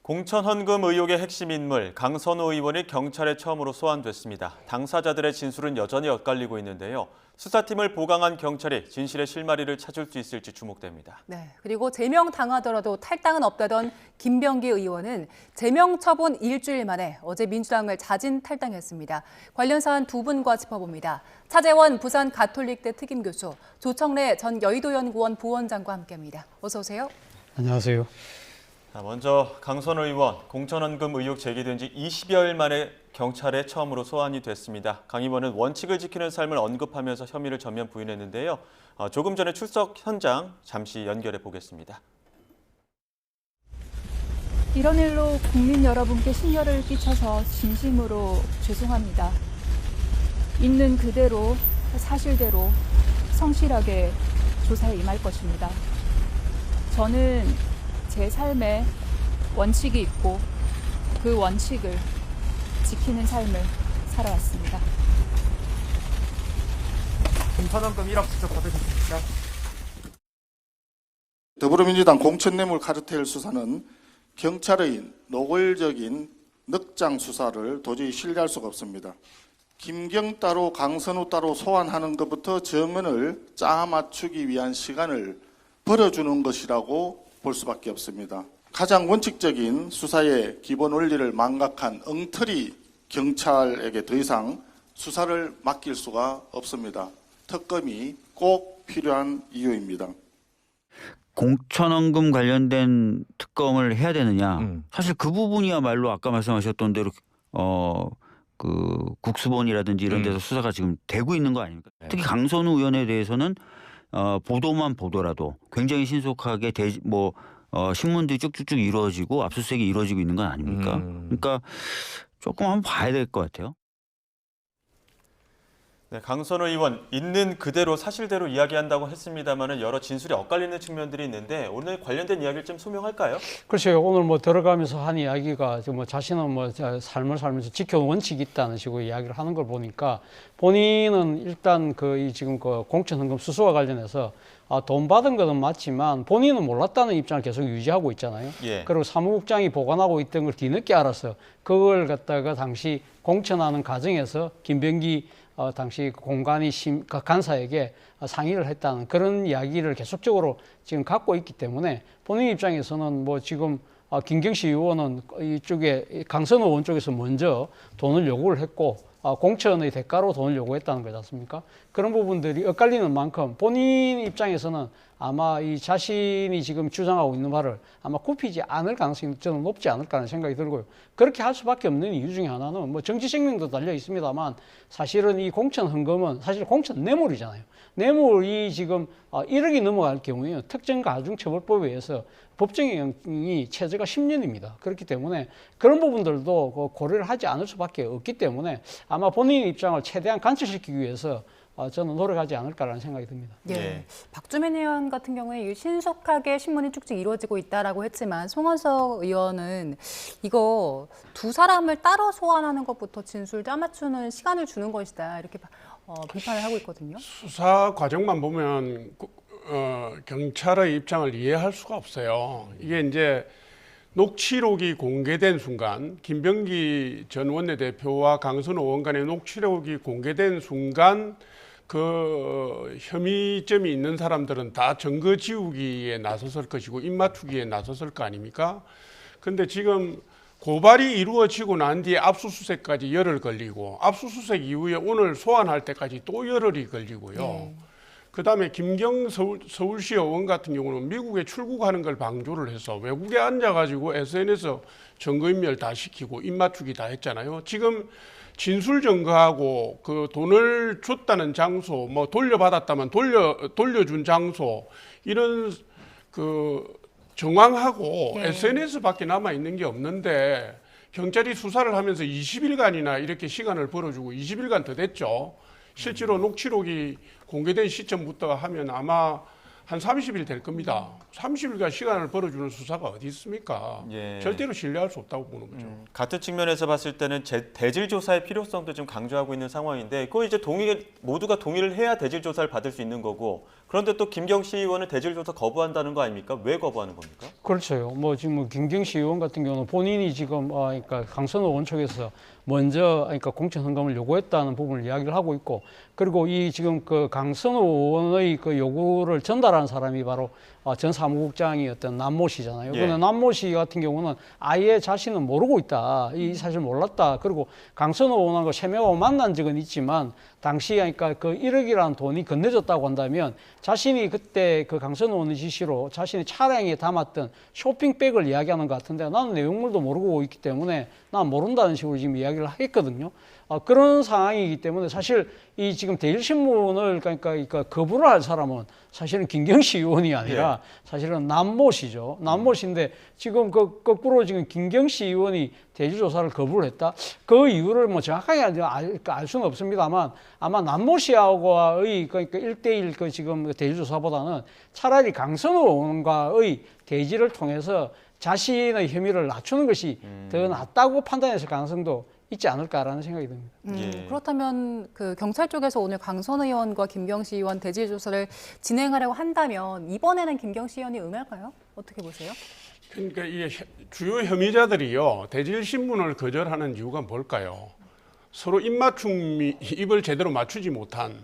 공천 헌금 의혹의 핵심 인물 강선우 의원이 경찰에 처음으로 소환됐습니다. 당사자들의 진술은 여전히 엇갈리고 있는데요. 수사팀을 보강한 경찰이 진실의 실마리를 찾을 수 있을지 주목됩니다. 네, 그리고 제명 당하더라도 탈당은 없다던 김병기 의원은 제명 처분 일주일 만에 어제 민주당을 자진 탈당했습니다. 관련 사안 두 분과 짚어봅니다. 차재원 부산 가톨릭대 특임교수, 조청래 전 여의도연구원 부원장과 함께합니다. 어서 오세요. 안녕하세요. 먼저 강선우 의원, 공천헌금 의혹 제기된 지 20여일 만에 경찰에 처음으로 소환이 됐습니다. 강 의원은 원칙을 지키는 삶을 언급하면서 혐의를 전면 부인했는데요. 조금 전에 출석 현장 잠시 연결해 보겠습니다. 이런 일로 국민 여러분께 심려를 끼쳐서 진심으로 죄송합니다. 있는 그대로 사실대로 성실하게 조사에 임할 것입니다. 저는 제 삶에 원칙이 있고 그 원칙을 지키는 삶을 살아왔습니다. 공천헌금 1억 수적 받으셨습니까? 더불어민주당 공천뇌물 카르텔 수사는 경찰의 노골적인 늑장 수사를 도저히 신뢰할 수가 없습니다. 김경 따로 강선우 따로 소환하는 것부터 정언을 짜맞추기 위한 시간을 벌어주는 것이라고 볼 수밖에 없습니다. 가장 원칙적인 수사의 기본 원리를 망각한 엉터리 경찰에게 더 이상 수사를 맡길 수가 없습니다. 특검이 꼭 필요한 이유입니다. 공천헌금 관련된 특검을 해야 되느냐. 사실 그 부분이야말로 아까 말씀하셨던 대로 그 국수본이라든지 이런 데서 수사가 지금 되고 있는 거 아닙니까? 특히 강선우 의원에 대해서는 보도만 보더라도 굉장히 신속하게 신문들이 쭉쭉쭉 이루어지고 압수수색이 이루어지고 있는 건 아닙니까? 그러니까 조금 한번 봐야 될 것 같아요. 네, 강선우 의원, 있는 그대로 사실대로 이야기한다고 했습니다만 여러 진술이 엇갈리는 측면들이 있는데 오늘 관련된 이야기를 좀 소명할까요? 글쎄요. 오늘 들어가면서 한 이야기가 자신은 삶을 살면서 지켜온 원칙이 있다는 식으로 이야기를 하는 걸 보니까 본인은 일단 지금 공천헌금 수수와 관련해서 돈 받은 것은 맞지만 본인은 몰랐다는 입장을 계속 유지하고 있잖아요. 예. 그리고 사무국장이 보관하고 있던 걸 뒤늦게 알아서 그걸 갖다가 당시 공천하는 과정에서 김병기 당시 공관위 간사에게 상의를 했다는 그런 이야기를 계속적으로 지금 갖고 있기 때문에 본인 입장에서는 지금 김경시 의원은 이쪽에 강선우 의원 쪽에서 먼저 돈을 요구를 했고 공천의 대가로 돈을 요구했다는 거지 않습니까? 그런 부분들이 엇갈리는 만큼 본인 입장에서는 아마 이 자신이 지금 주장하고 있는 바를 아마 굽히지 않을 가능성이 저는 높지 않을까 하는 생각이 들고요. 그렇게 할 수밖에 없는 이유 중에 하나는 정치 생명도 달려 있습니다만 사실은 이 공천 헌금은 사실 공천 뇌물이잖아요. 뇌물이 지금 1억이 넘어갈 경우에 특정가중처벌법에 의해서 법정형이 최저가 10년입니다. 그렇기 때문에 그런 부분들도 고려를 하지 않을 수밖에 없기 때문에 아마 본인 입장을 최대한 관철시키기 위해서 저는 노력하지 않을까라는 생각이 듭니다. 예. 박주민 의원 같은 경우에 신속하게 신문이 쭉쭉 이루어지고 있다라고 했지만 송원석 의원은 이거 두 사람을 따로 소환하는 것부터 진술 짜맞추는 시간을 주는 것이다 이렇게 비판을 하고 있거든요. 수사 과정만 보면 경찰의 입장을 이해할 수가 없어요. 이게 이제 녹취록이 공개된 순간 김병기 전 원내대표와 강선우 의원 간의 녹취록이 공개된 순간 그 혐의점이 있는 사람들은 다 증거 지우기에 나섰을 것이고 입맞추기에 나섰을 거 아닙니까? 근데 지금 고발이 이루어지고 난 뒤에 압수수색까지 열흘 걸리고 압수수색 이후에 오늘 소환할 때까지 또 열흘이 걸리고요. 그다음에 김경 서울시 의원 같은 경우는 미국에 출국하는 걸 방조를 해서 외국에 앉아가지고 SNS 증거인멸 다 시키고 입맞추기 다 했잖아요. 지금 진술 증거하고 그 돈을 줬다는 장소, 돌려받았다면 돌려준 장소 이런 정황하고 SNS밖에 남아 있는 게 없는데 경찰이 수사를 하면서 20일간이나 이렇게 시간을 벌어주고 20일간 더 됐죠. 실제로 녹취록이 공개된 시점부터 하면 아마 한 30일 될 겁니다. 30일간 시간을 벌어주는 수사가 어디 있습니까? 예. 절대로 신뢰할 수 없다고 보는 거죠. 같은 측면에서 봤을 때는 대질 조사의 필요성도 좀 강조하고 있는 상황인데, 그거 이제 모두가 동의를 해야 대질 조사를 받을 수 있는 거고, 그런데 또 김경시 의원은 대질 조사 거부한다는 거 아닙니까? 왜 거부하는 겁니까? 그렇죠. 뭐 지금 뭐 김경시 의원 같은 경우는 본인이 지금 그러니까 강선호 의원 측에서 먼저 그러니까 공천 헌금을 요구했다는 부분을 이야기를 하고 있고, 그리고 이 지금 그 강선호 의원의 그 요구를 전달한 사람이 바로 전 사무국장이었던 남모 씨잖아요. 예. 그런데 남모 씨 같은 경우는 아예 자신은 모르고 있다, 이 사실 몰랐다. 그리고 강선호 의원하고 세명하고 만난 적은 있지만 당시 그러니까 그 1억이라는 돈이 건네졌다고 한다면 자신이 그때 그 강선호 의원의 지시로 자신의 차량에 담았던 쇼핑백을 이야기하는 것 같은데, 나는 내용물도 모르고 있기 때문에 난 모른다는 식으로 지금 이야기를 하겠거든요. 그런 상황이기 때문에 사실 이 지금 대일신문을 그러니까 거부를 할 사람은 사실은 김경시 의원이 아니라 사실은 남모 씨죠. 남모 씨인데 지금 그 거꾸로 지금 김경시 의원이 대질조사를 거부를 했다. 그 이유를 뭐 정확하게 알 수는 없습니다만 아마 남모 씨하고의 그러니까 1대1 그 지금 대질조사보다는 차라리 강선호 의원과의 대질을 통해서 자신의 혐의를 낮추는 것이 더 낫다고 판단했을 가능성도 있지 않을까라는 생각이 듭니다. 예. 그렇다면 그 경찰 쪽에서 오늘 강선 의원과 김경시 의원 대질 조사를 진행하려고 한다면 이번에는 김경시 의원이 응할까요? 어떻게 보세요? 그러니까 이 주요 혐의자들이요, 대질 신문을 거절하는 이유가 뭘까요? 서로 입을 제대로 맞추지 못한,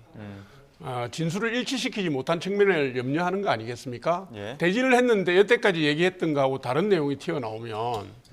진술을 일치시키지 못한 측면을 염려하는 거 아니겠습니까? 예. 대질을 했는데 여태까지 얘기했던 거하고 다른 내용이 튀어나오면,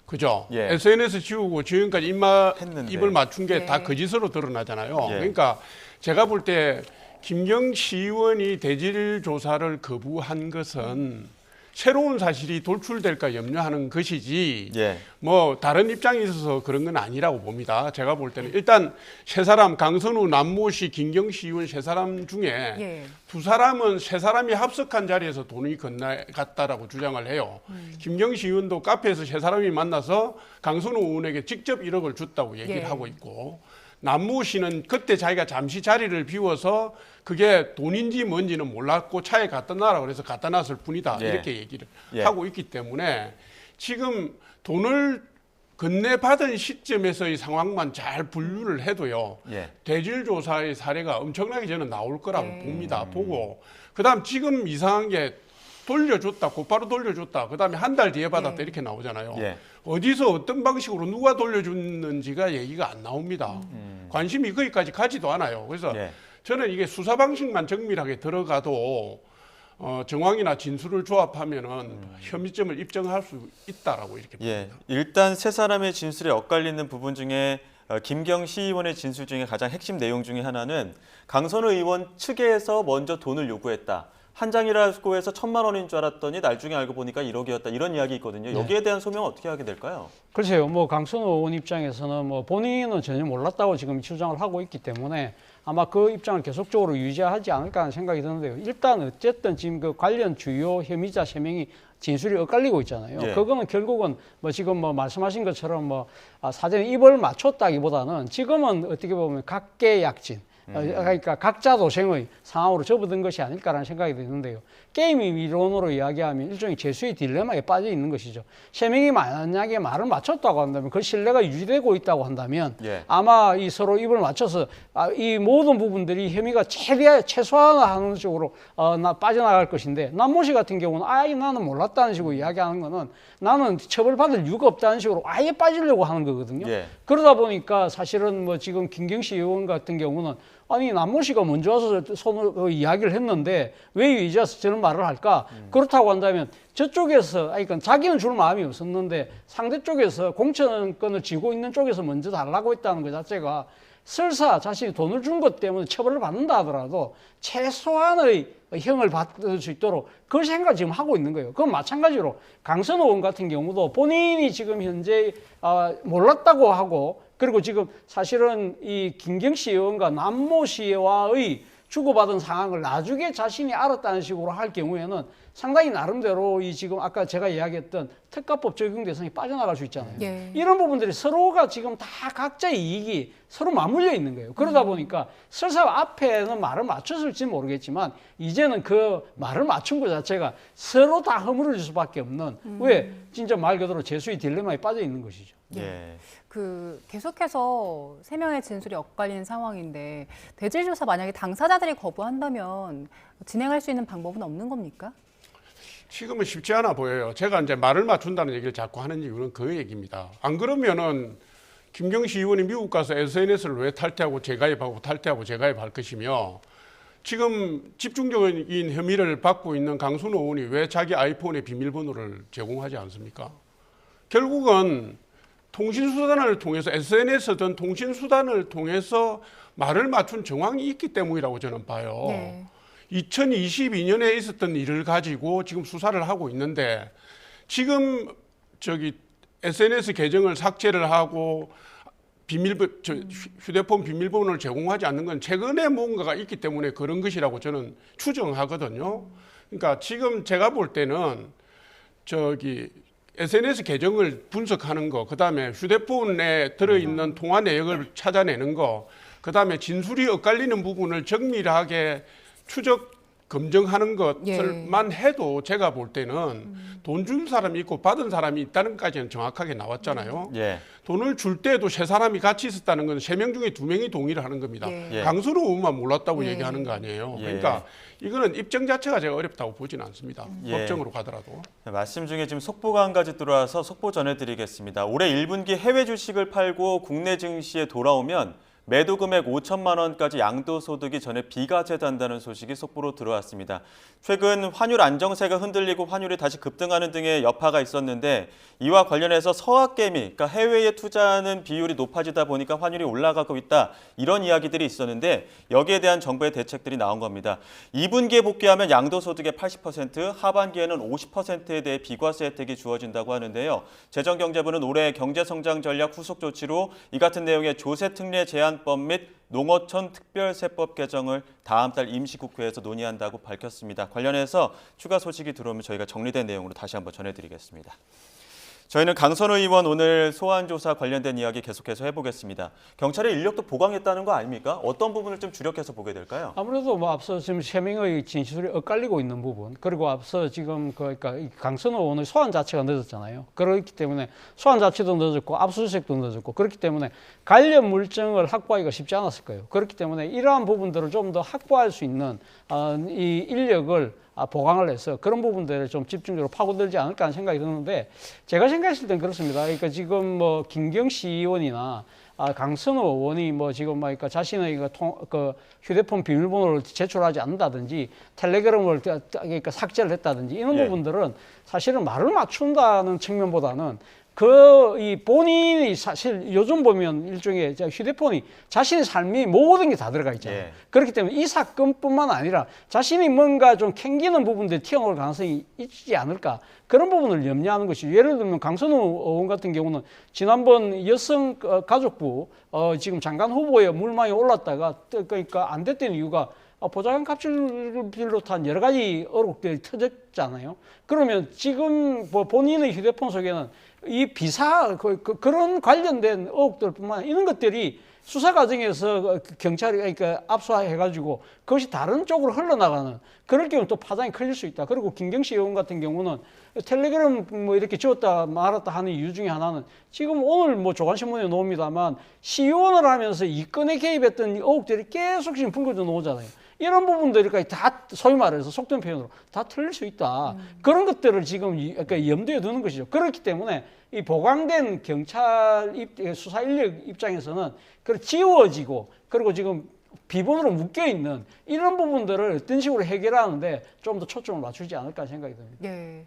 그죠? 예. SNS 지우고 지금까지 했는데. 입을 맞춘 게 다 예. 거짓으로 드러나잖아요. 예. 그러니까 제가 볼 때 김경시 의원이 대질 조사를 거부한 것은 새로운 사실이 돌출될까 염려하는 것이지, 예. 뭐 다른 입장이 있어서 그런 건 아니라고 봅니다. 제가 볼 때는 일단 세 사람, 강선우, 남모 씨, 김경시 의원 세 사람 중에 예. 두 사람은 세 사람이 합석한 자리에서 돈이 건너갔다라고 주장을 해요. 김경시 의원도 카페에서 세 사람이 만나서 강선우 의원에게 직접 1억을 줬다고 얘기를 예. 하고 있고, 남모 씨는 그때 자기가 잠시 자리를 비워서 그게 돈인지 뭔지는 몰랐고 차에 갖다 놔라 그래서 갖다 놨을 뿐이다, 예. 이렇게 얘기를 예. 하고 있기 때문에 지금 돈을 건네받은 시점에서의 상황만 잘 분류를 해도요, 예. 대질조사의 사례가 엄청나게 저는 나올 거라고 네. 봅니다. 보고 그다음 지금 이상한 게 돌려줬다, 곧바로 돌려줬다, 그다음에 한 달 뒤에 받았다, 예. 이렇게 나오잖아요. 예. 어디서 어떤 방식으로 누가 돌려줬는지가 얘기가 안 나옵니다. 관심이 거기까지 가지도 않아요. 그래서 예. 저는 이게 수사 방식만 정밀하게 들어가도 정황이나 진술을 조합하면은 혐의점을 입증할 수 있다라고 이렇게 봅니다. 예. 일단 세 사람의 진술에 엇갈리는 부분 중에 김경시 의원의 진술 중에 가장 핵심 내용 중에 하나는 강선우 의원 측에서 먼저 돈을 요구했다. 한 장이라고 해서 1,000만 원인 줄 알았더니 나중에 알고 보니까 1억이었다. 이런 이야기 있거든요. 여기에 대한 소명은 어떻게 하게 될까요? 글쎄요, 뭐 강선호 의원 입장에서는 뭐 본인은 전혀 몰랐다고 지금 주장을 하고 있기 때문에 아마 그 입장을 계속적으로 유지하지 않을까 하는 생각이 드는데요. 일단 어쨌든 지금 그 관련 주요 혐의자 3명이 진술이 엇갈리고 있잖아요. 예. 그거는 결국은 뭐 지금 뭐 말씀하신 것처럼 뭐 사전에 입을 맞췄다기보다는 지금은 어떻게 보면 각계약진, 그러니까 각자 도생의 상황으로 접어든 것이 아닐까라는 생각이 드는데요. 게임 이론으로 이야기하면 일종의 재수의 딜레마에 빠져 있는 것이죠. 3명이 만약에 말을 맞췄다고 한다면 그 신뢰가 유지되고 있다고 한다면 예. 아마 이 서로 입을 맞춰서 이 모든 부분들이 혐의가 최소화하는 쪽으로 빠져나갈 것인데, 남모 씨 같은 경우는 나는 몰랐다는 식으로 이야기하는 거는 나는 처벌받을 이유가 없다는 식으로 아예 빠지려고 하는 거거든요. 예. 그러다 보니까 사실은 뭐 지금 김경시 의원 같은 경우는 아니 남모 씨가 먼저 와서 손을 이야기를 했는데 왜 이제 와서 저런 말을 할까? 그렇다고 한다면 저쪽에서 그러니까 자기는 줄 마음이 없었는데 상대 쪽에서 공천권을 쥐고 있는 쪽에서 먼저 달라고 했다는 것 자체가 설사 자신이 돈을 준 것 때문에 처벌을 받는다 하더라도 최소한의 형을 받을 수 있도록 그 생각을 지금 하고 있는 거예요. 그건 마찬가지로 강선호 의원 같은 경우도 본인이 지금 현재 몰랐다고 하고, 그리고 지금 사실은 이 김경시 의원과 남모 씨와의 주고받은 상황을 나중에 자신이 알았다는 식으로 할 경우에는 상당히 나름대로 이 지금 아까 제가 이야기했던 특가법 적용 대상이 빠져나갈 수 있잖아요. 예. 이런 부분들이 서로가 지금 다 각자의 이익이 서로 맞물려 있는 거예요. 그러다 보니까 설사 앞에는 말을 맞췄을지 모르겠지만 이제는 그 말을 맞춘 것 자체가 서로 다 허물어질 수밖에 없는 왜 진짜 말 그대로 재수의 딜레마에 빠져 있는 것이죠. 예. 계속해서 3명의 진술이 엇갈리는 상황인데 대질 조사 만약에 당사자들이 거부한다면 진행할 수 있는 방법은 없는 겁니까? 지금은 쉽지 않아 보여요. 제가 이제 말을 맞춘다는 얘기를 자꾸 하는 이유는 그 얘기입니다. 안 그러면은 김경시 의원이 미국 가서 SNS를 왜 탈퇴하고 재가입하고 탈퇴하고 재가입할 것이며 지금 집중적인 혐의를 받고 있는 강순호 의원이 왜 자기 아이폰의 비밀번호를 제공하지 않습니까? 결국은 통신수단을 통해서 SNS든 통신수단을 통해서 말을 맞춘 정황이 있기 때문이라고 저는 봐요. 네. 2022년에 있었던 일을 가지고 지금 수사를 하고 있는데 지금 SNS 계정을 삭제를 하고 휴대폰 비밀번호를 제공하지 않는 건 최근에 뭔가가 있기 때문에 그런 것이라고 저는 추정하거든요. 그러니까 지금 제가 볼 때는 SNS 계정을 분석하는 거, 그다음에 휴대폰에 들어있는 통화 내역을 찾아내는 거, 그다음에 진술이 엇갈리는 부분을 정밀하게 추적 검증하는 것들만 해도 제가 볼 때는 돈 준 사람이 있고 받은 사람이 있다는 것까지는 정확하게 나왔잖아요. 예. 돈을 줄 때도 세 사람이 같이 있었다는 건 3명 중에 2명이 동의를 하는 겁니다. 예. 강순호 의원만 몰랐다고 예. 얘기하는 거 아니에요. 예. 그러니까 이거는 입증 자체가 제가 어렵다고 보지는 않습니다. 예. 법정으로 가더라도. 말씀 중에 지금 속보가 한 가지 들어와서 속보 전해드리겠습니다. 올해 1분기 해외 주식을 팔고 국내 증시에 돌아오면 매도 금액 5천만 원까지 양도소득이 전에 비과세된다는 소식이 속보로 들어왔습니다. 최근 환율 안정세가 흔들리고 환율이 다시 급등하는 등의 여파가 있었는데 이와 관련해서 서학개미, 그러니까 해외에 투자하는 비율이 높아지다 보니까 환율이 올라가고 있다. 이런 이야기들이 있었는데 여기에 대한 정부의 대책들이 나온 겁니다. 2분기에 복귀하면 양도소득의 80%, 하반기에는 50%에 대해 비과세 혜택이 주어진다고 하는데요. 재정경제부는 올해 경제성장 전략 후속 조치로 이 같은 내용의 조세특례 제한법 및 농어촌 특별세법 개정을 다음 달 임시국회에서 논의한다고 밝혔습니다. 관련해서 추가 소식이 들어오면 저희가 정리된 내용으로 다시 한번 전해드리겠습니다. 저희는 강선우 의원 오늘 소환조사 관련된 이야기 계속해서 해보겠습니다. 경찰의 인력도 보강했다는 거 아닙니까? 어떤 부분을 좀 주력해서 보게 될까요? 아무래도 뭐 앞서 지금 3명의 진술이 엇갈리고 있는 부분, 그리고 앞서 지금 그러니까 강선호 의원의 소환 자체가 늦었잖아요. 그렇기 때문에 소환 자체도 늦었고 압수수색도 늦었고 그렇기 때문에 관련 물증을 확보하기가 쉽지 않았을 거예요. 그렇기 때문에 이러한 부분들을 좀 더 확보할 수 있는 이 인력을 보강을 해서 그런 부분들을 좀 집중적으로 파고들지 않을까 하는 생각이 드는데 제가 생각했을 땐 그렇습니다. 그러니까 지금 뭐 김경시 의원이나 강선호 의원이 뭐 지금 그러니까 자신의 그 휴대폰 비밀번호를 제출하지 않는다든지 텔레그램을 그러니까 삭제를 했다든지 이런 부분들은 사실은 말을 맞춘다는 측면보다는 이 본인이 사실 요즘 보면 일종의 휴대폰이 자신의 삶이 모든 게 다 들어가 있잖아요. 예. 그렇기 때문에 이 사건뿐만 아니라 자신이 뭔가 좀 캥기는 부분들이 튀어나올 가능성이 있지 않을까. 그런 부분을 염려하는 것이죠. 예를 들면 강선우 의원 같은 경우는 지난번 여성가족부 지금 장관 후보에 물망에 올랐다가 그러니까 안 됐던 이유가 보좌관 갑질을 비롯한 여러 가지 의혹들이 터졌잖아요. 그러면 지금 본인의 휴대폰 속에는 이 그런 관련된 의혹들뿐만 아니라 이런 것들이 수사 과정에서 경찰이 그러니까 압수해가지고 그것이 다른 쪽으로 흘러나가는 그럴 경우 또 파장이 커질 수 있다. 그리고 김경시 의원 같은 경우는 텔레그램 뭐 이렇게 지웠다 말았다 하는 이유 중에 하나는 지금 오늘 뭐 조간신문에 나옵니다만 시의원을 하면서 이 건에 개입했던 의혹들이 계속 지금 불거져 나오잖아요. 이런 부분들까지 다 소위 말해서 속된 표현으로 다 틀릴 수 있다. 그런 것들을 지금 그러니까 염두에 두는 것이죠. 그렇기 때문에 이 보강된 경찰 수사 인력 입장에서는 지워지고 그리고 지금 비번으로 묶여 있는 이런 부분들을 어떤 식으로 해결하는데 좀 더 초점을 맞추지 않을까 생각이 듭니다. 네.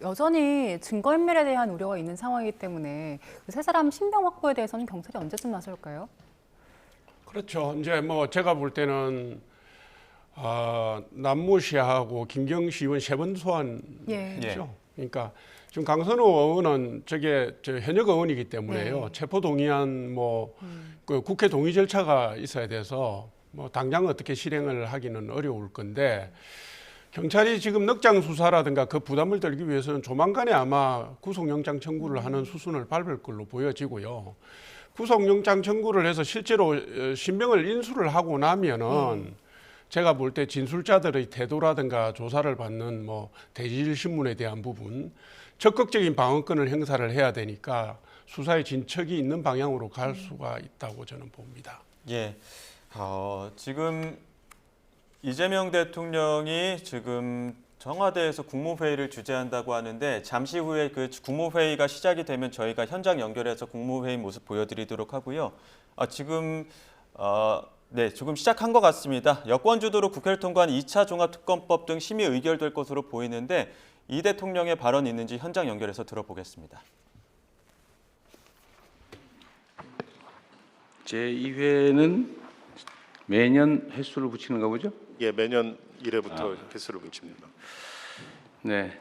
여전히 증거인멸에 대한 우려가 있는 상황이기 때문에 세 사람 신병 확보에 대해서는 경찰이 언제쯤 나설까요? 그렇죠. 이제 뭐 제가 볼 때는 남모 씨하고 김경시 의원 3번 소환이죠. 예. 그러니까 지금 강선호 의원은 현역 의원이기 때문에요. 네. 체포 동의안 그 국회 동의 절차가 있어야 돼서 뭐 당장 어떻게 실행을 하기는 어려울 건데 경찰이 지금 넉장 수사라든가 그 부담을 덜기 위해서는 조만간에 아마 구속영장 청구를 하는 수순을 밟을 걸로 보여지고요. 구속영장 청구를 해서 실제로 신병을 인수를 하고 나면은 제가 볼 때 진술자들의 태도라든가 조사를 받는 뭐 대질신문에 대한 부분 적극적인 방어권을 행사를 해야 되니까 수사의 진척이 있는 방향으로 갈 수가 있다고 저는 봅니다. 예, 지금 이재명 대통령이 지금 청와대에서 국무회의를 주재한다고 하는데 잠시 후에 그 국무회의가 시작이 되면 저희가 현장 연결해서 국무회의 모습 보여드리도록 하고요. 지금 시작한 것 같습니다. 여권 주도로 국회를 통과한 2차 종합특검법 등 심의 의결될 것으로 보이는데 이 대통령의 발언이 있는지 현장 연결해서 들어보겠습니다. 제2회는 매년 횟수를 붙이는가 보죠? 예, 매년 1회부터 횟수를 붙입니다. 네,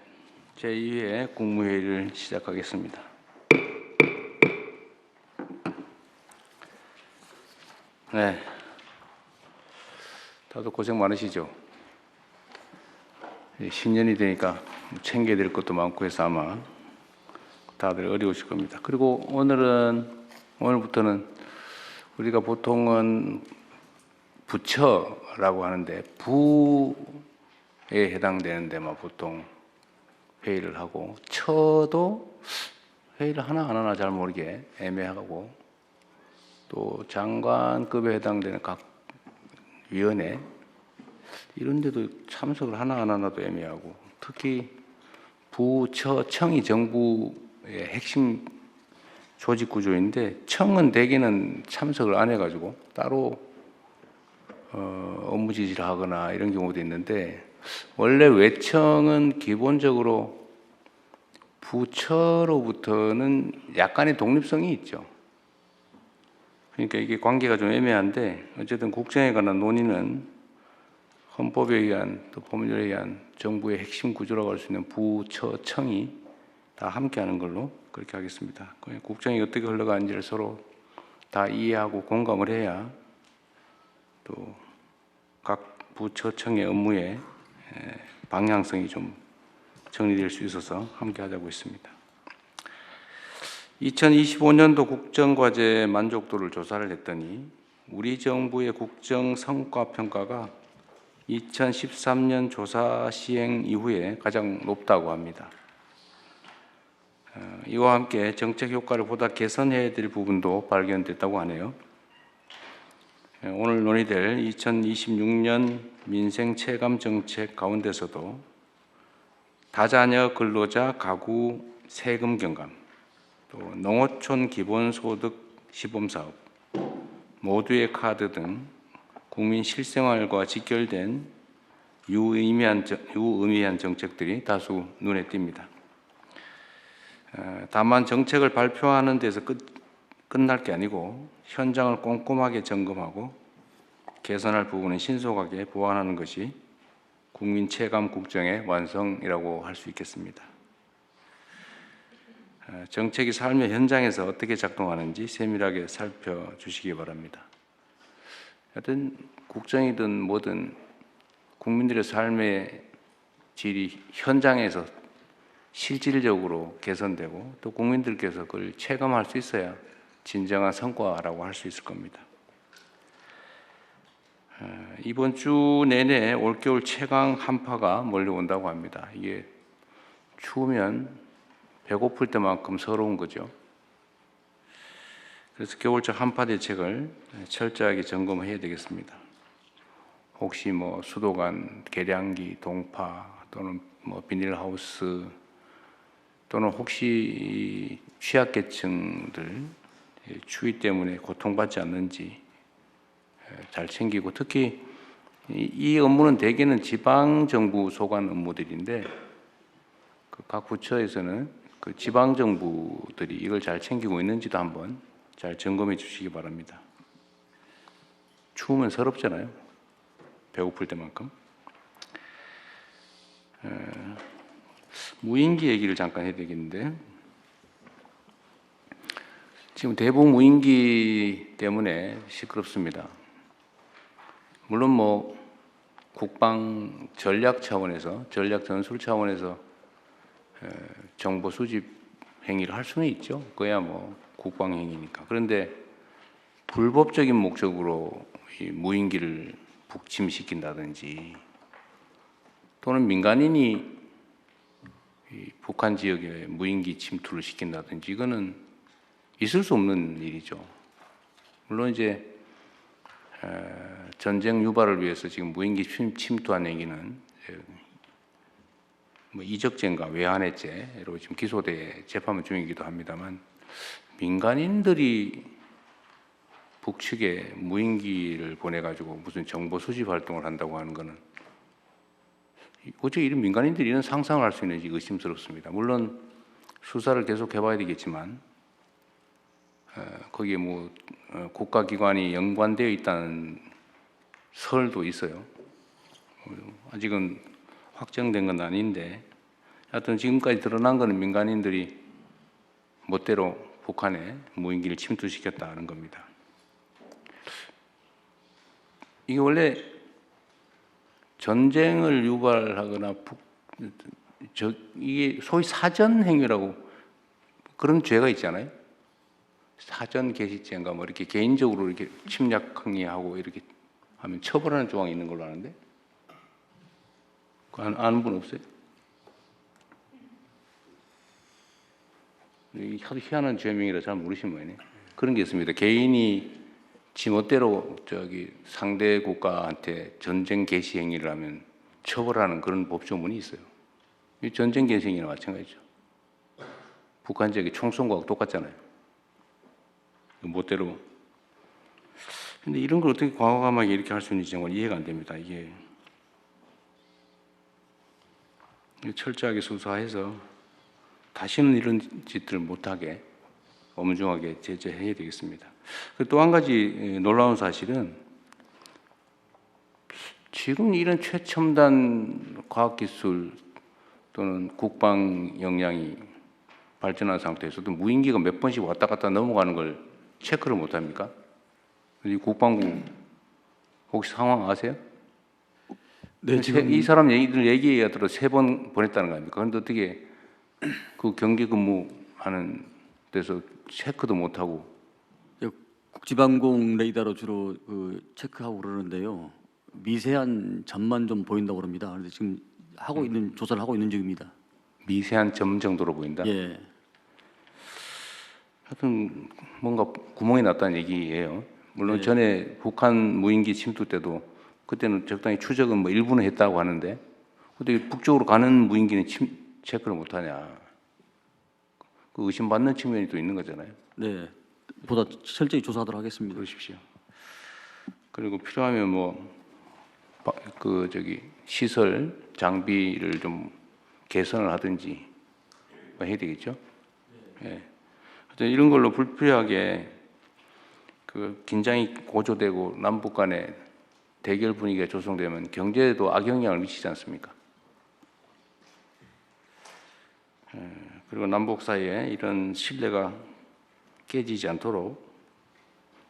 제2회 국무회의를 시작하겠습니다. 네, 다들 고생 많으시죠? 신년이 되니까 챙겨야 될 것도 많고 해서 아마 다들 어려우실 겁니다. 그리고 오늘부터는 우리가 보통은 부처라고 하는데 부에 해당되는 데만 보통 회의를 하고 처도 회의를 하나 안 하나 잘 모르게 애매하고 또 장관급에 해당되는 각 위원회 이런 데도 참석을 하나 안 하나도 애매하고 특히 부처 청이 정부의 핵심 조직 구조인데 청은 대개는 참석을 안 해가지고 따로 업무 지시를 하거나 이런 경우도 있는데 원래 외청은 기본적으로 부처로부터는 약간의 독립성이 있죠. 그러니까 이게 관계가 좀 애매한데 어쨌든 국정에 관한 논의는 헌법에 의한 또 법률에 의한 정부의 핵심 구조라고 할 수 있는 부처 청이 다 함께하는 걸로 그렇게 하겠습니다. 국정이 어떻게 흘러가는지를 서로 다 이해하고 공감을 해야 또 각 부처청의 업무의 방향성이 좀 정리될 수 있어서 함께 하자고 했습니다. 2025년도 국정과제 만족도를 조사를 했더니 우리 정부의 국정 성과 평가가 2013년 조사 시행 이후에 가장 높다고 합니다. 이와 함께 정책 효과를 보다 개선해야 될 부분도 발견됐다고 하네요. 오늘 논의될 2026년 민생 체감 정책 가운데서도 다자녀 근로자 가구 세금 경감, 또 농어촌 기본소득 시범사업, 모두의 카드 등 국민 실생활과 직결된 유의미한 정책들이 다수 눈에 띕니다. 다만 정책을 발표하는 데서 끝날 게 아니고 현장을 꼼꼼하게 점검하고 개선할 부분은 신속하게 보완하는 것이 국민 체감 국정의 완성이라고 할 수 있겠습니다. 정책이 삶의 현장에서 어떻게 작동하는지 세밀하게 살펴주시기 바랍니다. 하여튼 국정이든 뭐든 국민들의 삶의 질이 현장에서 실질적으로 개선되고 또 국민들께서 그걸 체감할 수 있어야 진정한 성과라고 할 수 있을 겁니다. 이번 주 내내 올겨울 최강 한파가 몰려온다고 합니다. 이게 추우면 배고플 때만큼 서러운 거죠. 그래서 겨울철 한파 대책을 철저하게 점검해야 되겠습니다. 혹시 뭐 수도관, 계량기, 동파 또는 뭐 비닐하우스 또는 혹시 취약계층들 추위 때문에 고통받지 않는지 잘 챙기고 특히 이 업무는 대개는 지방정부 소관 업무들인데 각 부처에서는 그 지방정부들이 이걸 잘 챙기고 있는지도 한번 잘 점검해 주시기 바랍니다. 추우면 서럽잖아요. 배고플 때만큼. 무인기 얘기를 잠깐 해야 되겠는데 지금 대북 무인기 때문에 시끄럽습니다. 물론 뭐 국방 전략 차원에서, 전략 전술 차원에서 정보 수집 행위를 할 수는 있죠. 그야 뭐 국방 행위니까. 그런데 불법적인 목적으로 이 무인기를 북침시킨다든지 또는 민간인이 이 북한 지역에 무인기 침투를 시킨다든지 이거는 있을 수 없는 일이죠. 물론 이제 전쟁 유발을 위해서 지금 무인기 침투한 얘기는 뭐 이적죄인가 외환해죄로 지금 기소돼 재판 중이기도 합니다만 민간인들이 북측에 무인기를 보내가지고 무슨 정보 수집 활동을 한다고 하는 거는 어떻게 이런 민간인들이 이런 상상을 할 수 있는지 의심스럽습니다. 물론 수사를 계속 해봐야 되겠지만 거기에 뭐 국가기관이 연관되어 있다는 설도 있어요. 아직은 확정된 건 아닌데 하여튼 지금까지 드러난 거는 민간인들이 멋대로 북한에 무인기를 침투시켰다는 겁니다. 이게 원래 전쟁을 유발하거나 이게 소위 사전 행위라고 그런 죄가 있잖아요. 사전 개시죄인가 뭐 이렇게 개인적으로 이렇게 침략 행위하고 이렇게 하면 처벌하는 조항이 있는 걸로 아는데 아는 분 없어요? 이게 하도 희한한 죄명이라 잘 모르시는 모양이네. 그런 게 있습니다. 개인이 지멋대로 상대 국가한테 전쟁 개시 행위를 하면 처벌하는 그런 법조문이 있어요. 이 전쟁 개시 행위랑 마찬가지죠. 북한 지역에 총 쏜 거하고 똑같잖아요. 멋대로. 근데 이런 걸 어떻게 과감하게 이렇게 할 수 있는지 정말 이해가 안 됩니다. 이게 철저하게 수사해서 다시는 이런 짓들을 못하게 엄중하게 제재해야 되겠습니다. 또 한 가지 놀라운 사실은 지금 이런 최첨단 과학기술 또는 국방 역량이 발전한 상태에서도 무인기가 몇 번씩 왔다 갔다 넘어가는 걸 체크를 못합니까? 이 국방부 혹시 상황 아세요? 네, 지금 이 사람 얘기들 얘기해야 들어 3번 보냈다는 거 아닙니까? 그런데 어떻게 그 경계 근무하는 데서 체크도 못하고 국지방공 레이더로 주로 체크하고 그러는데요. 미세한 점만 좀 보인다고 합니다. 그런데 지금 조사를 하고 있는 중입니다. 미세한 점 정도로 보인다? 예. 하여튼 뭔가 구멍이 났다는 얘기예요. 물론 전에 북한 무인기 침투 때도 그때는 적당히 추적은 뭐 일부는 했다고 하는데 근데 북쪽으로 가는 무인기는 체크를 못하냐. 그 의심받는 측면이 또 있는 거잖아요. 네. 보다 철저히 조사하도록 하겠습니다. 그러십시오. 그리고 필요하면 시설 장비를 좀 개선을 하든지 뭐 해야 되겠죠. 예. 하여튼 이런 걸로 불필요하게 그 긴장이 고조되고 남북 간에 대결 분위기가 조성되면 경제에도 악영향을 미치지 않습니까? 그리고 남북 사이에 이런 신뢰가 깨지지 않도록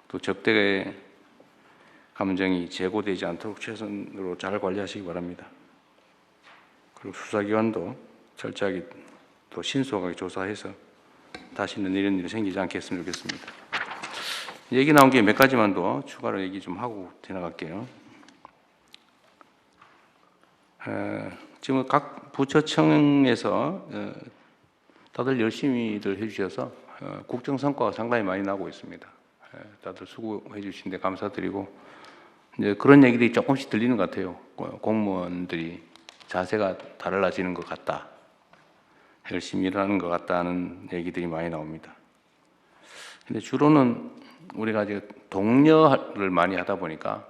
또 적대의 감정이 제고되지 않도록 최선으로 잘 관리하시기 바랍니다. 그리고 수사기관도 철저하게 또 신속하게 조사해서 다시는 이런 일이 생기지 않겠으면 좋겠습니다. 얘기 나온 게 몇 가지만 더 추가로 얘기 좀 하고 지나갈게요. 지금 각 부처청에서 다들 열심히들 해주셔서 국정 성과가 상당히 많이 나고 있습니다. 다들 수고해 주시는데 감사드리고 이제 그런 얘기들이 조금씩 들리는 것 같아요. 공무원들이 자세가 달라지는 것 같다. 열심히 일하는 것 같다는 얘기들이 많이 나옵니다. 근데 주로는 우리가 이제 독려를 많이 하다 보니까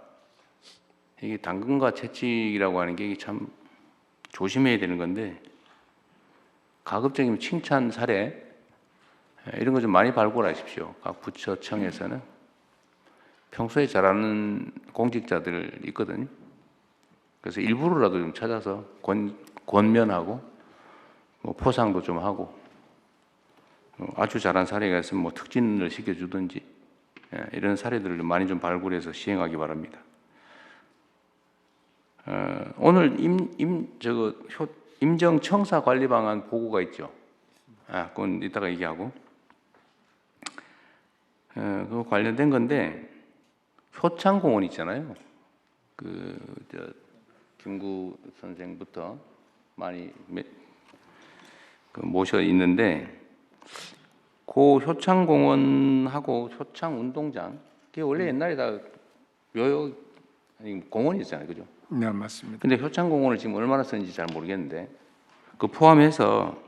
이게 당근과 채찍이라고 하는 게 참 조심해야 되는 건데 가급적이면 칭찬 사례 이런 거 좀 많이 발굴하십시오. 각 부처청에서는 평소에 잘하는 공직자들 있거든요. 그래서 일부러라도 좀 찾아서 권면하고 포상도 좀 하고 아주 잘한 사례가 있으면 뭐 특진을 시켜주든지 이런 사례들을 많이 좀 발굴해서 시행하기 바랍니다. 오늘 임정청사 관리 방안 보고가 있죠. 그건 이따가 얘기하고. 그거 관련된 건데 효창공원 있잖아요. 김구 선생부터 많이 모셔 있는데 그 효창공원하고 효창운동장 그게 원래 옛날에 다 공원이었잖아요, 그죠? 네, 맞습니다. 근데 효창공원을 지금 얼마나 쓰는지 잘 모르겠는데 그 포함해서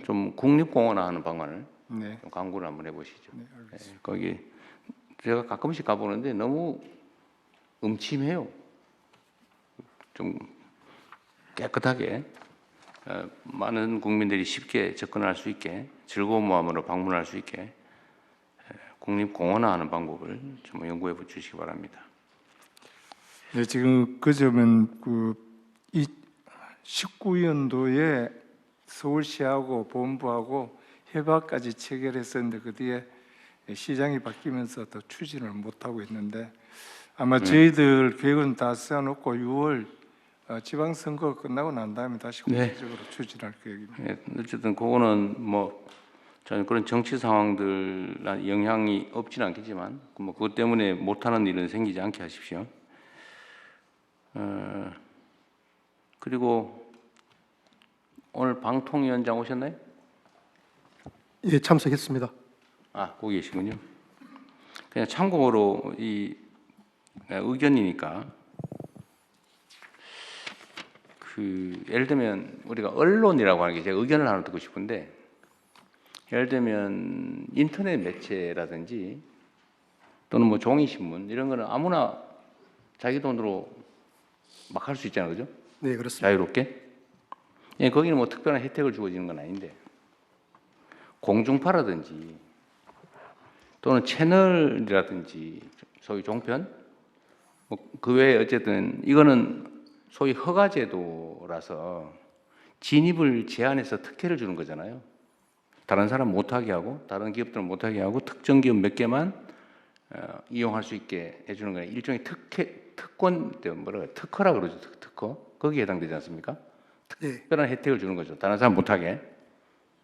좀 국립공원화하는 방안을 네. 좀 강구를 한번 해보시죠. 네, 알겠습니다. 거기 제가 가끔씩 가보는데 너무 음침해요. 좀 깨끗하게 많은 국민들이 쉽게 접근할 수 있게 즐거운 마음으로 방문할 수 있게 국립공원화하는 방법을 좀 연구해 주시기 바랍니다. 네, 지금 그 점은 이 19년도에 서울시하고 본부하고 협약까지 체결했었는데 그 뒤에 시장이 바뀌면서 더 추진을 못 하고 있는데 아마 저희들 계획은 다 세워놓고 6월 지방선거 끝나고 난 다음에 다시 구체적으로 추진할 계획입니다. 네, 어쨌든 그거는 뭐 저는 그런 정치 상황들 영향이 없지는 않겠지만 뭐 그것 때문에 못하는 일은 생기지 않게 하십시오. 그리고 오늘 방통위원장 오셨나요? 예, 참석했습니다. 거기 계시군요. 그냥 참고로 이 의견이니까 예를 들면 우리가 언론이라고 하는 게 제가 의견을 하나 듣고 싶은데 예를 들면 인터넷 매체라든지 또는 뭐 종이 신문 이런 거는 아무나 자기 돈으로 막 할 수 있잖아요, 그죠? 네, 그렇습니다. 자유롭게. 예, 거기는 뭐 특별한 혜택을 주어지는 건 아닌데 공중파라든지 또는 채널이라든지 소위 종편 그 외에 어쨌든 이거는 소위 허가제도라서 진입을 제한해서 특혜를 주는 거잖아요. 다른 사람 못하게 하고 다른 기업들은 못하게 하고 특정 기업 몇 개만 이용할 수 있게 해주는 거예요. 일종의 특권, 특허라 그러죠. 특허. 거기에 해당되지 않습니까? 특별한 혜택을 주는 거죠. 다른 사람 못하게.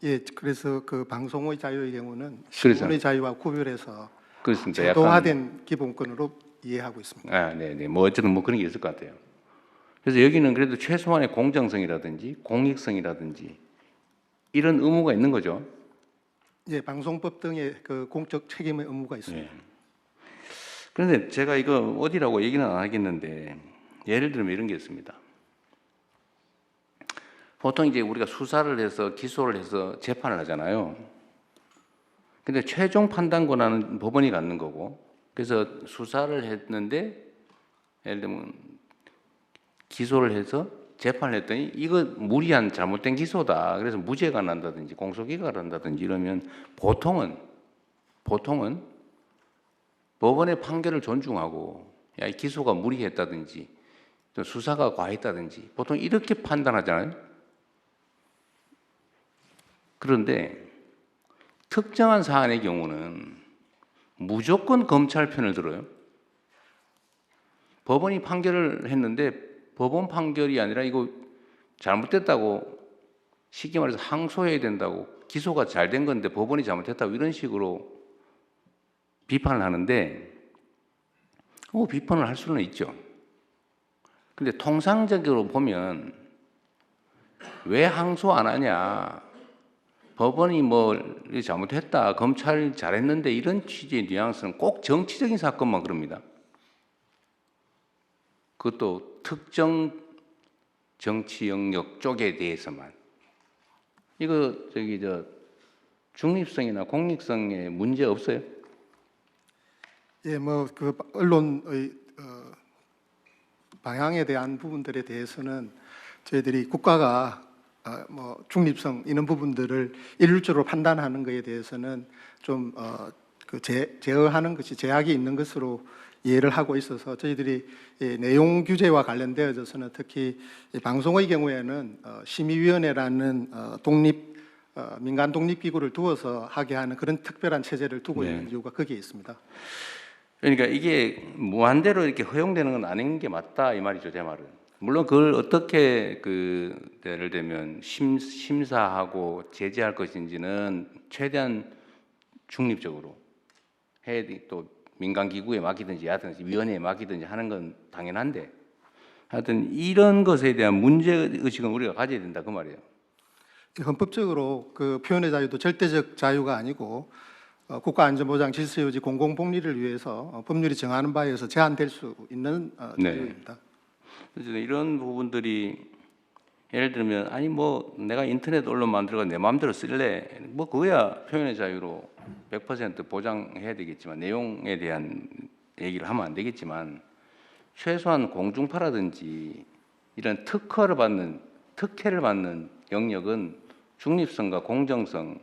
예, 그래서 그 방송의 자유의 경우는 신문의 자유와 구별해서 그렇습니다. 제도화된 기본권으로 이해하고 있습니다. 네. 뭐 어쨌든 뭐 그런 게 있을 것 같아요. 그래서 여기는 그래도 최소한의 공정성이라든지 공익성이라든지 이런 의무가 있는 거죠. 예, 방송법 등의 그 공적 책임의 의무가 있습니다. 네. 그런데 제가 이거 어디라고 얘기는 안 하겠는데 예를 들면 이런 게 있습니다. 보통 이제 우리가 수사를 해서 기소를 해서 재판을 하잖아요. 근데 최종 판단 권한은 법원이 갖는 거고 그래서 수사를 했는데 예를 들면 기소를 해서 재판을 했더니 이거 무리한 잘못된 기소다. 그래서 무죄가 난다든지 공소기각을 한다든지 이러면 보통은 법원의 판결을 존중하고 야, 이 기소가 무리했다든지 또 수사가 과했다든지 보통 이렇게 판단하잖아요. 그런데 특정한 사안의 경우는 무조건 검찰 편을 들어요. 법원이 판결을 했는데 법원 판결이 아니라 이거 잘못됐다고 쉽게 말해서 항소해야 된다고 기소가 잘 된 건데 법원이 잘못했다고 이런 식으로 비판을 하는데 비판을 할 수는 있죠. 근데 통상적으로 보면 왜 항소 안 하냐 법원이 뭐 잘못했다 검찰이 잘했는데 이런 취지의 뉘앙스는 꼭 정치적인 사건만 그럽니다. 그것도 특정 정치 영역 쪽에 대해서만. 이거 중립성이나 공익성에 문제 없어요? 예, 뭐 그 언론의 방향에 대한 부분들에 대해서는 저희들이 국가가 뭐 중립성 이런 부분들을 일률적으로 판단하는 것에 대해서는 좀 제어하는 것이 제약이 있는 것으로 이해를 하고 있어서 저희들이 내용 규제와 관련되어져서는 특히 방송의 경우에는 심의위원회라는 민간 독립기구를 두어서 하게 하는 그런 특별한 체제를 두고 있는 이유가 거기에 있습니다. 그러니까 이게 무한대로 이렇게 허용되는 건 아닌 게 맞다 이 말이죠, 제 말은. 물론 그걸 어떻게 예를 들면 심사하고 제재할 것인지는 최대한 중립적으로 해야 또 민간 기구에 맡기든지 하든지 위원회에 맡기든지 하는 건 당연한데 하여튼 이런 것에 대한 문제 의식은 우리가 가져야 된다 그 말이에요. 헌법적으로 그 표현의 자유도 절대적 자유가 아니고 국가안전보장 질서유지 공공복리를 위해서 법률이 정하는 바에 의해서 제한될 수 있는 자유입니다. 그래서 이런 부분들이 예를 들면 아니 뭐 내가 인터넷 언론 만들어가 내 마음대로 쓸래 뭐 그거야 표현의 자유로 100% 보장해야 되겠지만 내용에 대한 얘기를 하면 안 되겠지만 최소한 공중파라든지 이런 특혜를 받는 영역은 중립성과 공정성,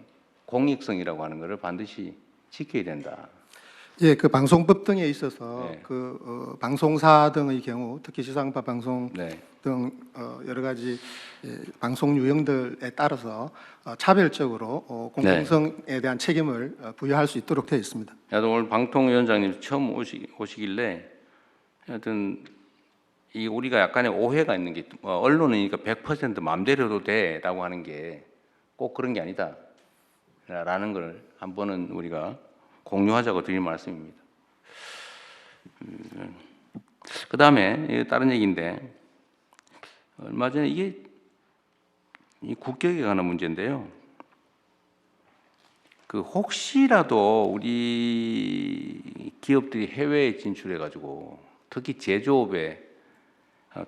공익성이라고 하는 것을 반드시 지켜야 된다. 예, 그 방송법 등에 있어서 방송사 등의 경우 특히 지상파 방송 등 여러 가지 방송 유형들에 따라서 차별적으로 공정성에 대한 책임을 부여할 수 있도록 되어 있습니다. 나도 오늘 방통위원장님 처음 오시길래 하여튼 이 우리가 약간의 오해가 있는 게 언론이니까 100% 마음대로도 돼라고 하는 게 꼭 그런 게 아니다라는 걸 한 번은 우리가 공유하자고 드릴 말씀입니다. 그 다음에 다른 얘기인데 얼마 전에 이게 이 국격에 관한 문제인데요. 그 혹시라도 우리 기업들이 해외에 진출해가지고 특히 제조업에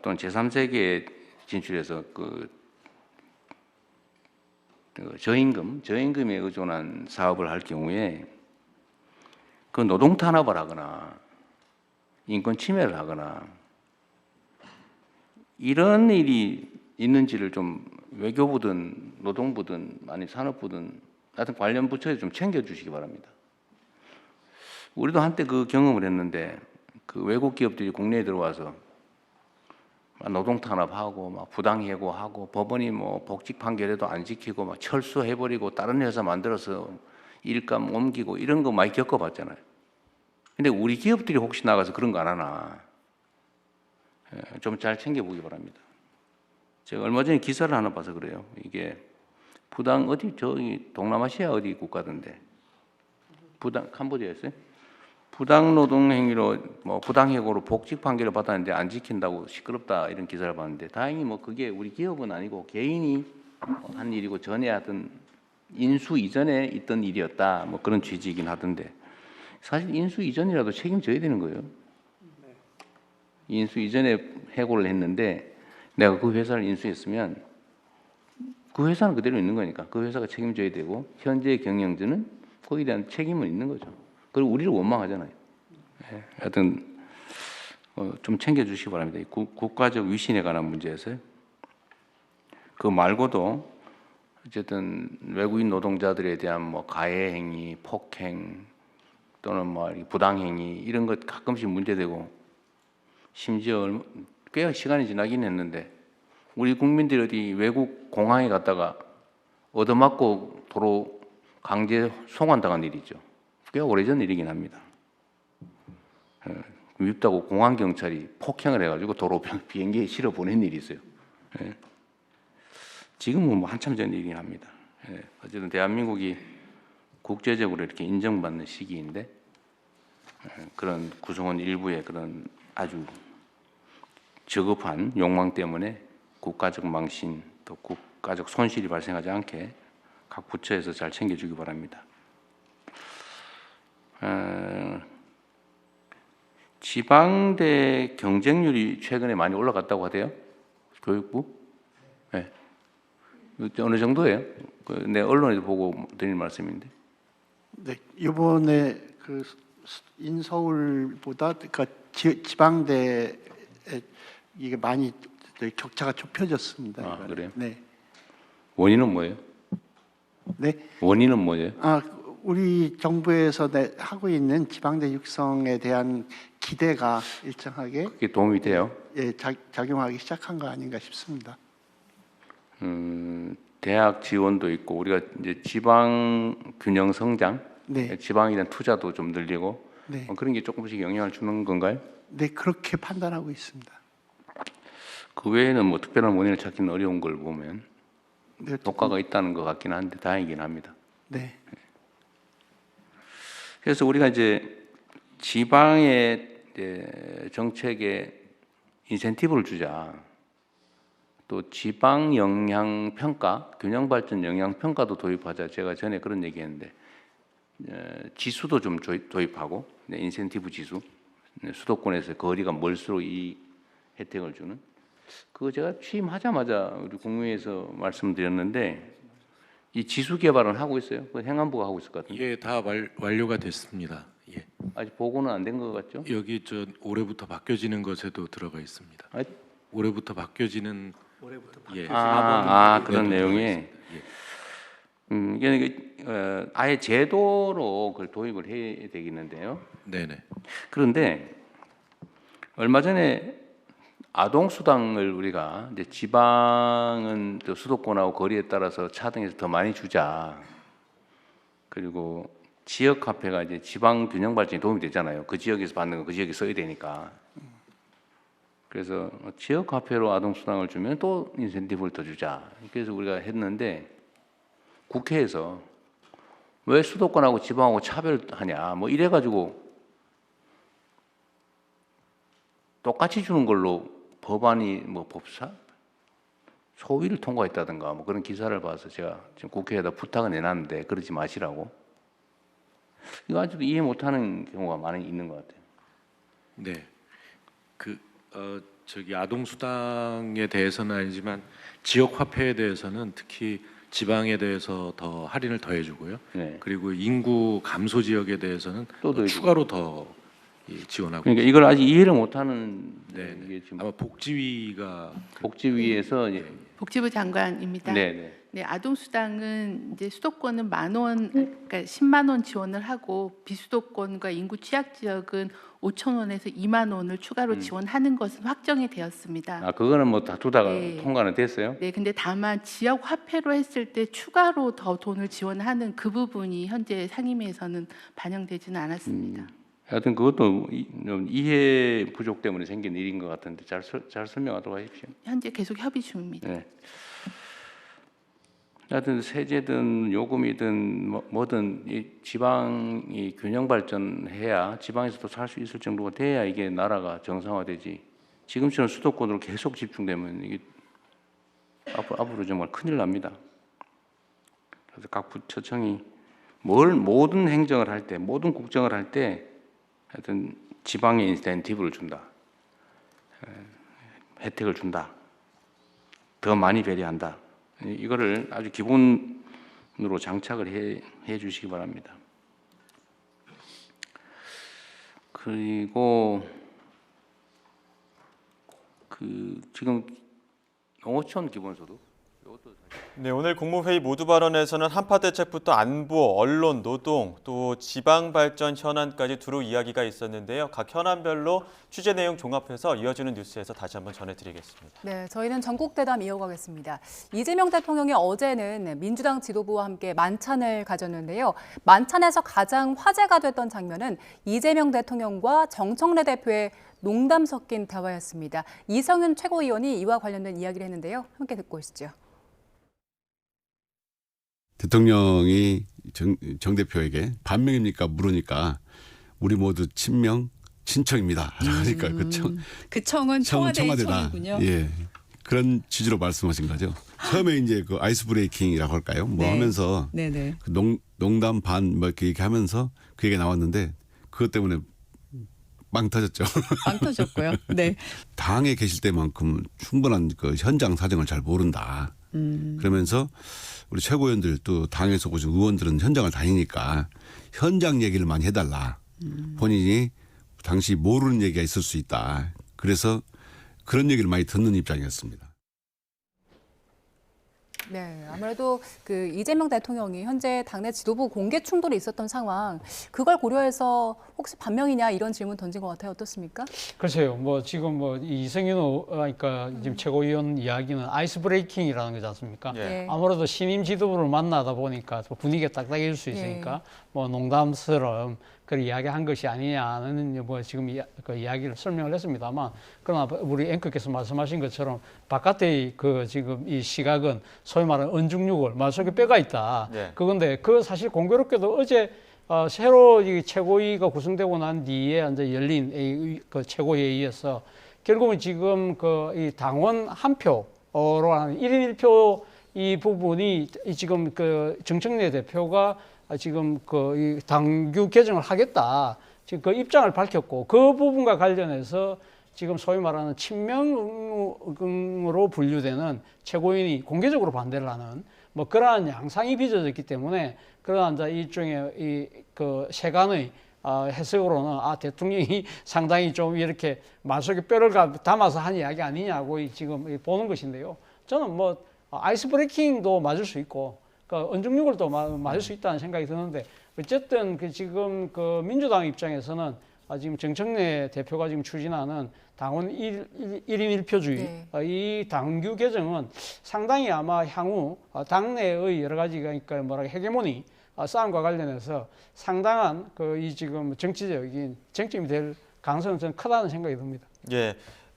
또는 제3세계에 진출해서 저임금에 의존한 사업을 할 경우에 그 노동 탄압을 하거나 인권 침해를 하거나 이런 일이 있는지를 좀 외교부든 노동부든 아니 산업부든 하여튼 관련 부처에 좀 챙겨주시기 바랍니다. 우리도 한때 그 경험을 했는데 그 외국 기업들이 국내에 들어와서 노동 탄압하고 막 부당해고하고 법원이 뭐 복직 판결에도 안 지키고 막 철수해버리고 다른 회사 만들어서 일감 옮기고 이런 거 많이 겪어봤잖아요. 근데 우리 기업들이 혹시 나가서 그런 거 안 하나 좀 잘 챙겨보기 바랍니다. 제가 얼마 전에 기사를 하나 봐서 그래요. 이게 부당 어디 저기 동남아시아 어디 국가던데 캄보디아였어요? 부당 노동 행위로 뭐 부당해고로 복직 판결을 받았는데 안 지킨다고 시끄럽다 이런 기사를 봤는데 다행히 뭐 그게 우리 기업은 아니고 개인이 한 일이고 전에 하던 인수 이전에 있던 일이었다 뭐 그런 취지이긴 하던데 사실 인수 이전이라도 책임져야 되는 거예요. 인수 이전에 해고를 했는데 내가 그 회사를 인수했으면 그 회사는 그대로 있는 거니까 그 회사가 책임져야 되고 현재 경영진은 거기에 대한 책임은 있는 거죠. 그리고 우리를 원망하잖아요. 하여튼 좀 챙겨주시기 바랍니다. 국가적 위신에 관한 문제에서요. 그 말고도 어쨌든 외국인 노동자들에 대한 뭐 가해 행위, 폭행 또는 뭐 부당 행위 이런 것 가끔씩 문제되고 심지어 꽤 시간이 지나긴 했는데 우리 국민들이 어디 외국 공항에 갔다가 얻어맞고 도로 강제 송환당한 일이죠. 꽤 오래전 일이긴 합니다. 밉다고 공항 경찰이 폭행을 해가지고 도로 비행기에 실어 보낸 일이 있어요. 지금은 뭐 한참 전 일이긴 합니다. 어쨌든 대한민국이 국제적으로 이렇게 인정받는 시기인데 그런 구성원 일부의 그런 아주 저급한 욕망 때문에 국가적 망신 또 국가적 손실이 발생하지 않게 각 부처에서 잘 챙겨주기 바랍니다. 지방대 경쟁률이 최근에 많이 올라갔다고 하대요. 교육부? 네. 어느 정도예요? 내 언론에도 보고 드린 말씀인데. 네, 이번에 그 인서울보다 그러니까 지방대 이게 많이 격차가 좁혀졌습니다. 아, 그래요? 네. 원인은 뭐예요? 네. 원인은 뭐예요? 우리 정부에서 하고 있는 지방대 육성에 대한 기대가 일정하게 그게 도움이 돼요? 예, 작용하기 시작한 거 아닌가 싶습니다. 대학 지원도 있고 우리가 이제 지방 균형 성장, 네. 지방에 대한 투자도 좀 늘리고 네. 그런 게 조금씩 영향을 주는 건가요? 네, 그렇게 판단하고 있습니다. 그 외에는 뭐 특별한 원인을 찾기는 어려운 걸 보면 네, 효과가 있다는 것 같긴 한데 다행이긴 합니다. 네. 그래서 우리가 이제 지방의 이제 정책에 인센티브를 주자. 또 지방 영향 평가, 균형 발전 영향 평가도 도입하자. 제가 전에 그런 얘기했는데 지수도 좀 도입하고 인센티브 지수, 수도권에서 거리가 멀수록 이 혜택을 주는. 그거 제가 취임하자마자 우리 국무회의에서 말씀드렸는데 이 지수 개발은 하고 있어요. 그 행안부가 하고 있을 것 같은데. 예, 다 완료가 됐습니다. 예. 아직 보고는 안 된 것 같죠? 여기 올해부터 바뀌어지는 것에도 들어가 있습니다. 올해부터 바뀌어지는 예. 그런 네, 내용에 이게 아예 제도로 그걸 도입을 해야 되겠는데요. 네네. 그런데 얼마 전에 아동 수당을 우리가 이제 지방은 또 수도권하고 거리에 따라서 차등해서 더 많이 주자. 그리고 지역 화폐가 이제 지방 균형 발전에 도움이 되잖아요. 그 지역에서 받는 거 그 지역에 써야 되니까. 그래서 지역 화폐로 아동 수당을 주면 또 인센티브를 더 주자. 그래서 우리가 했는데 국회에서 왜 수도권하고 지방하고 차별하냐. 뭐 이래가지고 똑같이 주는 걸로 법안이 뭐 법사 소위를 통과했다든가 뭐 그런 기사를 봐서 제가 지금 국회에다 부탁을 내놨는데 그러지 마시라고. 이거 아직도 이해 못하는 경우가 많이 있는 것 같아요. 네. 저기 아동 수당에 대해서는 아니지만 지역 화폐에 대해서는 특히 지방에 대해서 더 할인을 더 해주고요. 네. 그리고 인구 감소 지역에 대해서는 또 추가로 더 지원하고. 그러니까 이걸 아직 이해를 못하는 게 지금 아마 복지위에서 복지부 장관입니다. 네네. 네, 아동 수당은 이제 수도권은 10,000원, 그러니까 10만 원 지원을 하고 비수도권과 인구 취약 지역은 5,000원에서 2만 원을 추가로 지원하는 것은 확정이 되었습니다. 그거는 뭐 다투다가 통과는 됐어요? 네, 근데 다만 지역 화폐로 했을 때 추가로 더 돈을 지원하는 그 부분이 현재 상임위에서는 반영되지는 않았습니다. 하여튼 그것도 이해 부족 때문에 생긴 일인 것 같은데 잘 설명하도록 하십시오. 현재 계속 협의 중입니다. 네. 하여튼 세제든 요금이든 뭐든 이 지방이 균형 발전해야 지방에서도 살 수 있을 정도가 돼야 이게 나라가 정상화되지. 지금처럼 수도권으로 계속 집중되면 이게 앞으로 정말 큰일 납니다. 그래서 각 부처청이 모든 행정을 할 때, 모든 국정을 할 때 하여튼 지방에 인센티브를 준다. 혜택을 준다. 더 많이 배려한다. 이거를 아주 기본으로 장착을 해 주시기 바랍니다. 그리고 지금 농어촌 기본소득 네, 오늘 국무회의 모두 발언에서는 한파 대책부터 안보, 언론, 노동, 또 지방 발전 현안까지 두루 이야기가 있었는데요. 각 현안별로 취재 내용 종합해서 이어지는 뉴스에서 다시 한번 전해드리겠습니다. 네, 저희는 전국 대담 이어가겠습니다. 이재명 대통령이 어제는 민주당 지도부와 함께 만찬을 가졌는데요. 만찬에서 가장 화제가 됐던 장면은 이재명 대통령과 정청래 대표의 농담 섞인 대화였습니다. 이성윤 최고위원이 이와 관련된 이야기를 했는데요. 함께 듣고 오시죠. 대통령이 정 대표에게 반명입니까 물으니까 우리 모두 친명 친청입니다. 하니까 그 청은 청와대의 청이군요. 예, 그런 취지로 말씀하신 거죠. 처음에 이제 그 아이스 브레이킹이라고 할까요? 뭐 하면서 그 농담 반 뭐 이렇게 얘기하면서 그 얘기가 나왔는데 그것 때문에 빵 터졌죠. 빵 터졌고요. 네. 당에 계실 때만큼 충분한 그 현장 사정을 잘 모른다. 그러면서 우리 최고위원들 또 당에서 오신 의원들은 현장을 다니니까 현장 얘기를 많이 해달라. 본인이 당시 모르는 얘기가 있을 수 있다. 그래서 그런 얘기를 많이 듣는 입장이었습니다. 네, 아무래도 그 이재명 대통령이 현재 당내 지도부 공개 충돌이 있었던 상황, 그걸 고려해서 혹시 반명이냐 이런 질문 던진 것 같아요. 어떻습니까? 글쎄요, 뭐 지금 뭐 이성윤 그러니까 지금 최고위원 이야기는 아이스 브레이킹이라는 거지 않습니까? 네. 아무래도 신임 지도부를 만나다 보니까 분위기가 딱딱해질 수 있으니까 뭐 농담스러움. 그렇게 이야기한 것이 아니냐는 뭐 지금 그 이야기를 설명을 했습니다만, 그러나 우리 앵커께서 말씀하신 것처럼 바깥의 그 지금 이 시각은 소위 말하는 언중육을 마속에 뼈가 있다. 네. 그건데 그 사실 공교롭게도 어제 새로 이 최고위가 구성되고 난 뒤에 이제 열린 그 최고회의에서 결국은 지금 그 이 당원 한 표로 하는 1인 1표 이 부분이 지금 그 정청래 대표가 지금 그 이 당규 개정을 하겠다. 지금 그 입장을 밝혔고, 그 부분과 관련해서 지금 소위 말하는 친명으로 분류되는 최고위원이 공개적으로 반대를 하는 뭐 그러한 양상이 빚어졌기 때문에, 그러한 이제 일종의 이 그 세간의 해석으로는 대통령이 상당히 좀 이렇게 마속에 뼈를 담아서 한 이야기 아니냐고 지금 보는 것인데요. 저는 뭐 아이스 브레이킹도 맞을 수 있고, 그 언중육을 또 맞을 수 있다는 생각이 드는데, 어쨌든 그 지금 그 민주당 입장에서는 지금 정청래 대표가 지금 추진하는 당원 1인 1표주의 이 당규 개정은 상당히 아마 향후 당내의 여러 가지 그러니까 뭐랄까 헤게모니 싸움과 관련해서 상당한 그 이 지금 정치적인 쟁점이 될 가능성은 저는 크다는 생각이 듭니다. 예.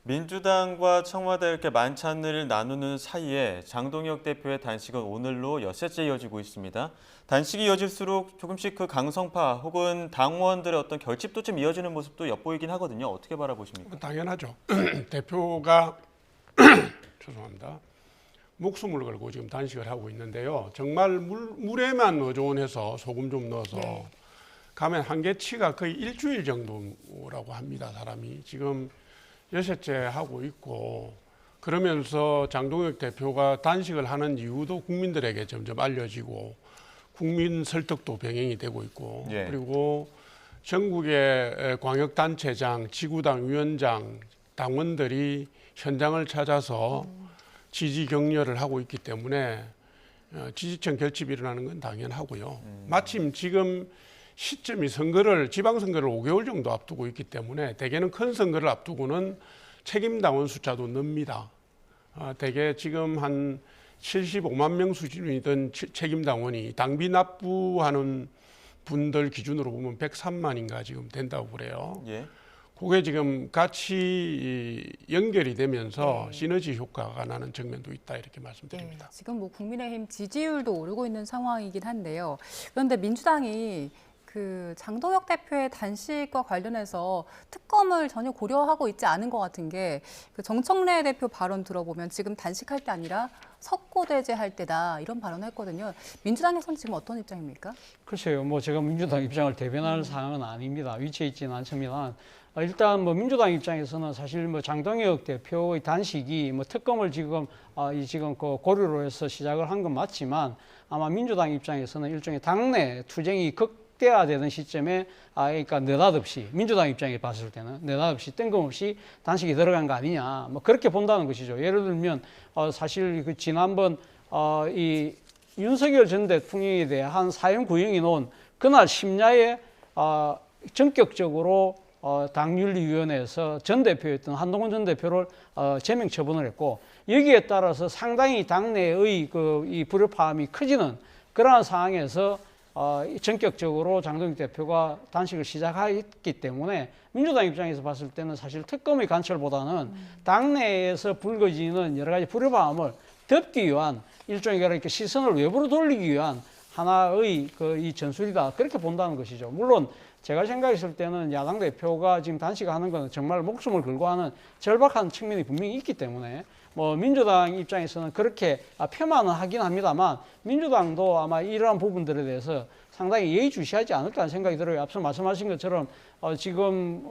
민주당과 청와대 이렇게 만찬을 나누는 사이에 장동혁 대표의 단식은 오늘로 엿새째 이어지고 있습니다. 단식이 이어질수록 조금씩 그 강성파 혹은 당원들의 어떤 결집도 좀 이어지는 모습도 엿보이긴 하거든요. 어떻게 바라보십니까? 당연하죠. 대표가 죄송합니다. 목숨을 걸고 지금 단식을 하고 있는데요. 정말 물에만 의존해서 소금 좀 넣어서 가면 한계치가 거의 일주일 정도라고 합니다. 사람이 지금 여섯째 하고 있고, 그러면서 장동혁 대표가 단식을 하는 이유도 국민들에게 점점 알려지고 국민 설득도 병행이 되고 있고, 그리고 전국의 광역단체장, 지구당 위원장, 당원들이 현장을 찾아서 지지 격려를 하고 있기 때문에 지지층 결집이 일어나는 건 당연하고요. 마침 지금 시점이 지방선거를 5개월 정도 앞두고 있기 때문에 대개는 큰 선거를 앞두고는 책임당원 숫자도 늡니다. 대개 지금 한 75만 명 수준이던 책임당원이 당비 납부하는 분들 기준으로 보면 103만인가 지금 된다고 그래요. 그게 지금 같이 연결이 되면서 시너지 효과가 나는 측면도 있다, 이렇게 말씀드립니다. 지금 뭐 국민의힘 지지율도 오르고 있는 상황이긴 한데요. 그런데 민주당이 그 장동혁 대표의 단식과 관련해서 특검을 전혀 고려하고 있지 않은 것 같은 게, 그 정청래 대표 발언 들어보면 지금 단식할 때 아니라 석고대죄할 때다, 이런 발언을 했거든요. 민주당에서는 지금 어떤 입장입니까? 글쎄요, 뭐 제가 민주당 입장을 대변할 사항은 아닙니다. 위치에 있지는 않습니다. 일단 뭐 민주당 입장에서는 사실 뭐 장동혁 대표의 단식이 뭐 특검을 지금 그 고려로 해서 시작을 한 건 맞지만, 아마 민주당 입장에서는 일종의 당내 투쟁이 극대화되는 시점에 그러니까 느닷없이 민주당 입장에 봤을 때는 느닷없이 뜬금없이 단식이 들어간 거 아니냐, 뭐 그렇게 본다는 것이죠. 예를 들면 사실 그 지난번 이 윤석열 전 대통령에 대한 사형 구형이 나온 그날 심야에 전격적으로 당윤리위원회에서 전 대표였던 한동훈 전 대표를 제명 처분을 했고, 여기에 따라서 상당히 당내의 이 불협화음이 커지는 그러한 상황에서 전격적으로 장동혁 대표가 단식을 시작했기 때문에 민주당 입장에서 봤을 때는 사실 특검의 관철보다는 당내에서 불거지는 여러 가지 불협화음을 덮기 위한 일종의 이렇게 시선을 외부로 돌리기 위한 하나의 이 전술이다, 그렇게 본다는 것이죠. 물론 제가 생각했을 때는 야당 대표가 지금 단식하는 건 정말 목숨을 걸고 하는 절박한 측면이 분명히 있기 때문에 뭐 민주당 입장에서는 그렇게 폄하는 하긴 합니다만, 민주당도 아마 이러한 부분들에 대해서 상당히 예의주시하지 않을까라는 생각이 들어요. 앞서 말씀하신 것처럼 지금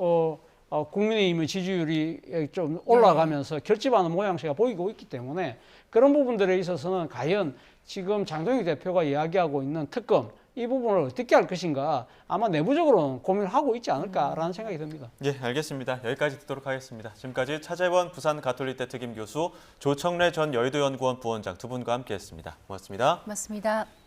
국민의힘의 지지율이 좀 올라가면서 결집하는 모양새가 보이고 있기 때문에 그런 부분들에 있어서는 과연 지금 장동혁 대표가 이야기하고 있는 특검, 이 부분을 어떻게 할 것인가 아마 내부적으로는 고민을 하고 있지 않을까라는 생각이 듭니다. 예, 알겠습니다. 여기까지 듣도록 하겠습니다. 지금까지 차재원 부산 가톨릭대 특임 교수, 조청래 전 여의도연구원 부원장 두 분과 함께했습니다. 고맙습니다. 고맙습니다.